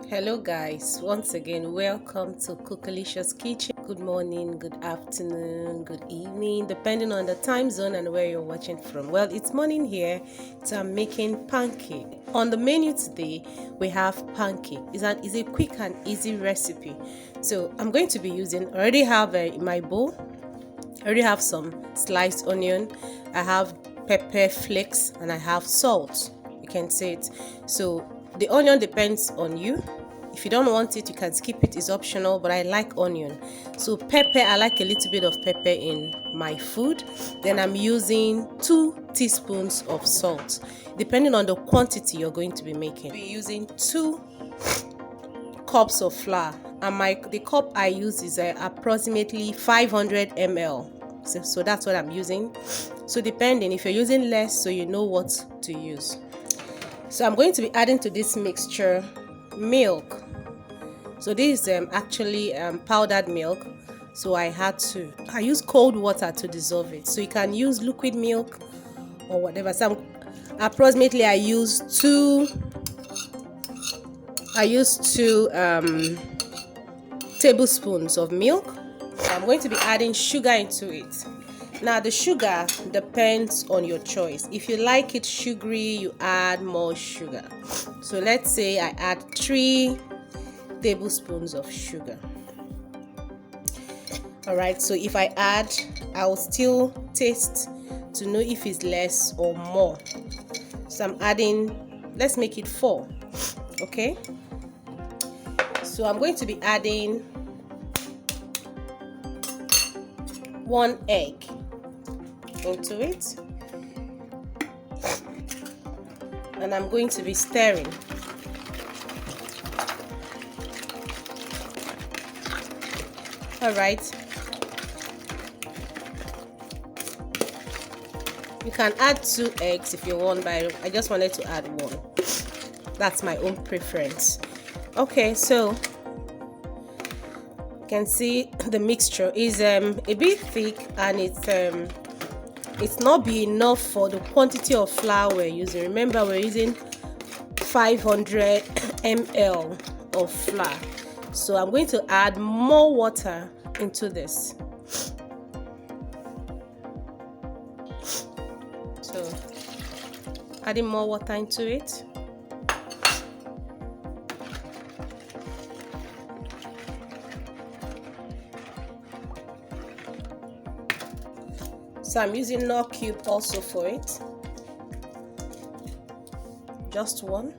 Hello guys, once again welcome to Cookalicious Kitchen. Good morning, good afternoon, good evening, depending on the time zone and where you're watching from. Well, it's morning here, so I'm making pancake. On the menu today we have pancake. It's a quick and easy recipe. So I'm going to be using, I already have in my bowl, I already have some sliced onion, I have pepper flakes, and I have salt. You can see it. So the onion depends on you. If you don't want it, you can skip it, it's optional, but I like onion. So pepper, I like a little bit of pepper in my food. Then I'm using 2 teaspoons of salt, depending on the quantity you're going to be making. We're using 2 cups of flour, and the cup I use is approximately 500 ml. So that's what I'm using. So depending, if you're using less, so you know what to use. So I'm going to be adding to this mixture milk. So this is actually powdered milk, so I use cold water to dissolve it. So you can use liquid milk or whatever. So approximately I use two tablespoons of milk. So I'm going to be adding sugar into it. Now the sugar depends on your choice. If you like it sugary, you add more sugar. So let's say I add 3 tablespoons of sugar. All right, so if I add, I'll still taste to know if it's less or more. So I'm adding, let's make it 4. Okay, so I'm going to be adding 1 egg into it, and I'm going to be stirring. All right, you can add 2 eggs if you want, but I just wanted to add 1. That's my own preference. Okay, so you can see the mixture is a bit thick, and it's not be enough for the quantity of flour we're using. Remember, we're using 500 ml of flour, so I'm going to add more water into this. So adding more water into it. So I'm using nut cube also for it. Just 1.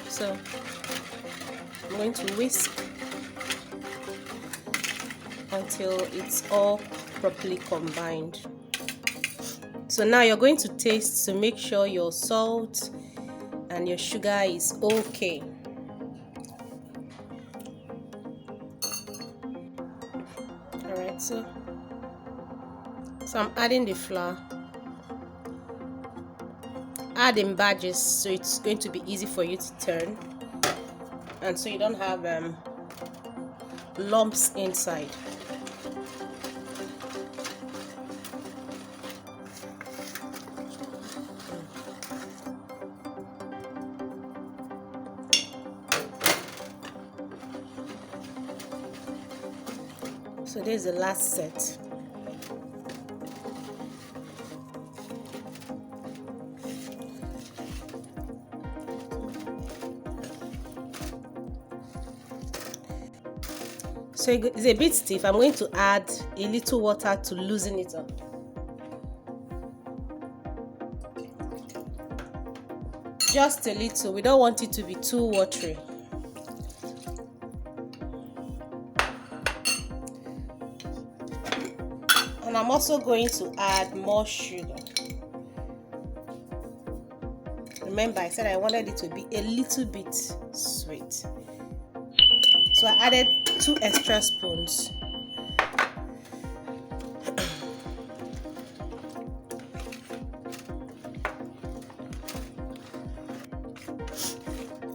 So I'm going to whisk until it's all properly combined. So now you're going to taste to make sure your salt and your sugar is okay. Alright, so I'm adding the flour. Add in batches, so it's going to be easy for you to turn, and so you don't have lumps inside. So there's the last set. So it's a bit stiff. I'm going to add a little water to loosen it up. Just a little. We don't want it to be too watery. And I'm also going to add more sugar. Remember, I said I wanted it to be a little bit sweet. So I added 2 extra spoons.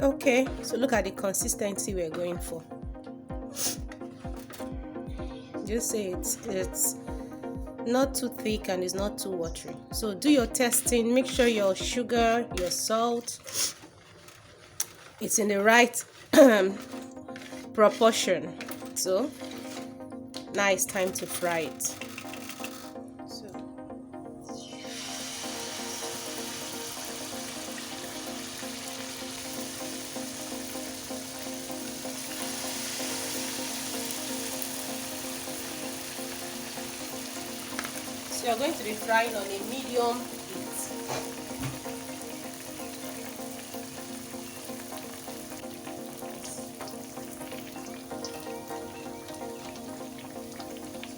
Okay, so look at the consistency we're going for. Just say it's not too thick and it's not too watery. So do your testing, make sure your sugar, your salt, it's in the right proportion. So now it's time to fry it. So you're going to be frying on a medium heat.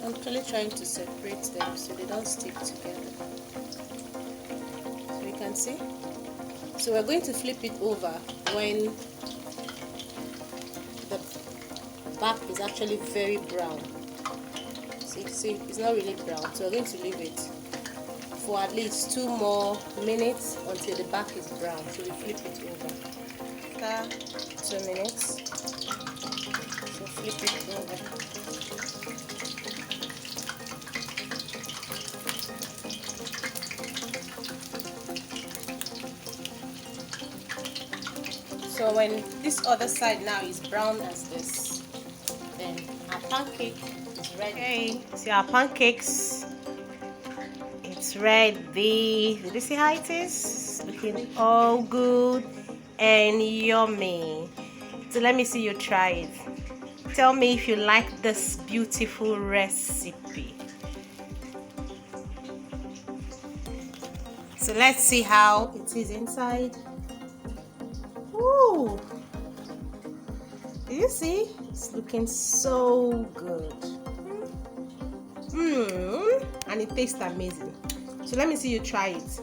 I'm actually trying to separate them so they don't stick together. So you can see. So we're going to flip it over when the back is actually very brown. See, it's not really brown. So we're going to leave it for at least 2 more minutes until the back is brown. So we flip it over. After 2 minutes, so flip it over. So when this other side now is brown as this, then our pancake is ready. Okay, see our pancakes. It's ready. Did you see how it is? It's looking all good and yummy. So let me see you try it. Tell me if you like this beautiful recipe. So let's see how it is inside. Ooh, do you see? It's looking so good. And it tastes amazing. So let me see you try it.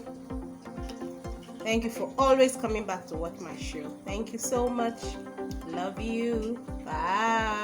Thank you for always coming back to watch my show. Thank you so much. Love you. Bye.